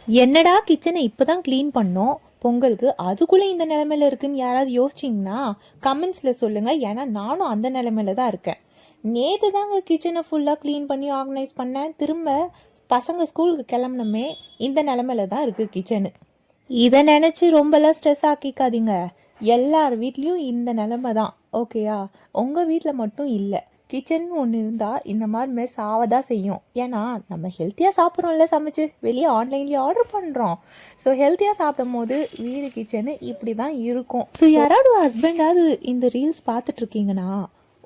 என்னடா கிச்சனை இப்போதான் க்ளீன் பண்ணோம் பொங்கலுக்கு, அதுக்குள்ளே இந்த நிலமையில இருக்குன்னு யாராவது யோசிச்சிங்கன்னா கமெண்ட்ஸில் சொல்லுங்கள். ஏன்னா நானும் அந்த நிலமையில தான் இருக்கேன். நேற்று தாங்க கிச்சனை ஃபுல்லாக க்ளீன் பண்ணி ஆர்கனைஸ் பண்ணேன். திரும்ப பசங்க ஸ்கூலுக்கு கிளம்பணுமே இந்த நிலமையில தான் இருக்குது கிச்சனு. இதை நினச்சி ரொம்பலாம் ஸ்ட்ரெஸ் ஆக்கிக்காதீங்க. எல்லார் வீட்லேயும் இந்த நிலமை தான், ஓகேயா? உங்கள் வீட்டில் மட்டும் இல்லை. கிச்சன் ஒன்று இருந்தால் இந்த மாதிரி மெஸ் ஆவதான் செய்யும். ஏன்னா நம்ம ஹெல்த்தியாக சாப்பிட்றோம்ல, சமைச்சு வெளியே ஆன்லைன்லேயே ஆர்டர் பண்ணுறோம். ஸோ ஹெல்த்தியாக சாப்பிடும் போது வீடு கிச்சனு இப்படி தான் இருக்கும். ஸோ யாராவது ஹஸ்பண்டாவது இந்த ரீல்ஸ் பார்த்துட்ருக்கீங்கன்னா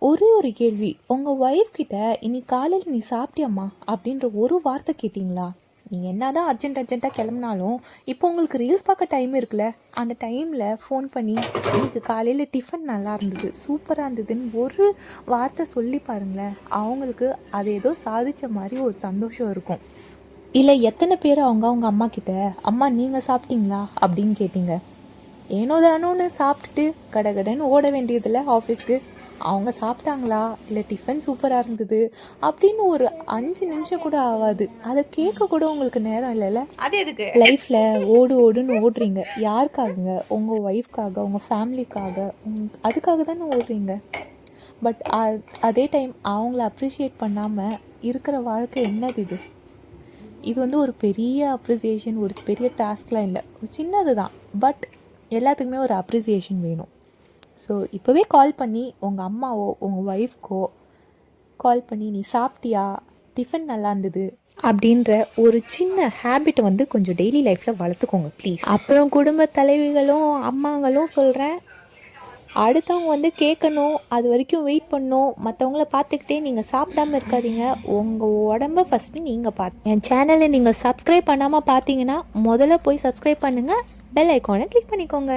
ஒரே ஒரு கேள்வி, உங்கள் ஒய்ஃப் கிட்ட இன்னைக்கு காலையில் நீ சாப்பிட்டியம்மா அப்படின்ற ஒரு வார்த்தை கேட்டிங்களா? நீங்கள் என்ன தான் அர்ஜென்ட்டாக கிளம்புனாலும் இப்போ உங்களுக்கு ரீல்ஸ் பார்க்க டைம் இருக்குல்ல, அந்த டைமில் ஃபோன் பண்ணி இன்னைக்கு காலையில் டிஃபன் நல்லா இருந்தது, சூப்பராக இருந்ததுன்னு ஒரு வார்த்தை சொல்லி பாருங்களேன். அவங்களுக்கு அது ஏதோ சாதித்த மாதிரி ஒரு சந்தோஷம் இருக்கும். இல்லை எத்தனை பேர் அவங்க அம்மா கிட்ட, அம்மா நீங்கள் சாப்பிட்டீங்களா அப்படின்னு கேட்டிங்க? ஏனோ தானோன்னு சாப்பிட்டுட்டு கடகடன்னு ஓட வேண்டியதில்லை ஆஃபீஸ்க்கு. அவங்க சாப்பிட்டாங்களா, இல்லை டிஃபன் சூப்பராக இருந்தது அப்படின்னு ஒரு 5 நிமிஷம் கூட ஆகாது. அதை கேட்க கூட உங்களுக்கு நேரம் இல்லைல்ல. அது எதுக்கு லைஃப்பில் ஓடுன்னு ஓடுறீங்க? யாருக்காகுங்க? உங்கள் ஒய்ஃப்காக, உங்கள் ஃபேமிலிக்காக, அதுக்காக தானே ஓடுறீங்க. பட் அதே டைம் அவங்கள அப்ரிஷியேட் பண்ணாமல் இருக்கிற வாழ்க்கை என்னது இது? இது வந்து ஒரு பெரிய அப்ரிசியேஷன், ஒரு பெரிய டாஸ்க்லாம் இல்லை, ஒரு சின்னது தான். பட் எல்லாத்துக்குமே ஒரு அப்ரிசியேஷன் வேணும். ஸோ இப்போவே கால் பண்ணி உங்கள் அம்மாவோ உங்கள் ஒய்ஃப்கோ கால் பண்ணி நீ சாப்பிட்டியா, டிஃபன் நல்லா இருந்தது அப்படின்ற ஒரு சின்ன ஹேபிட்டை வந்து கொஞ்சம் டெய்லி லைஃப்பில் வளர்த்துக்கோங்க ப்ளீஸ். அப்புறம் குடும்ப தலைவிகளும் அம்மாங்களும் சொல்கிறேன், அடுத்தவங்க வந்து கேட்கணும், அது வரைக்கும் வெயிட் பண்ணணும். மற்றவங்கள பார்த்துக்கிட்டே நீங்கள் சாப்பிடாமல் இருக்காதீங்க. உங்கள் உடம்ப ஃபஸ்ட்டு நீங்கள் என் சேனலை நீங்கள் சப்ஸ்கிரைப் பண்ணாமல் பார்த்தீங்கன்னா முதல்ல போய் சப்ஸ்கிரைப் பண்ணுங்கள், பெல் ஐக்கானை கிளிக் பண்ணிக்கோங்க.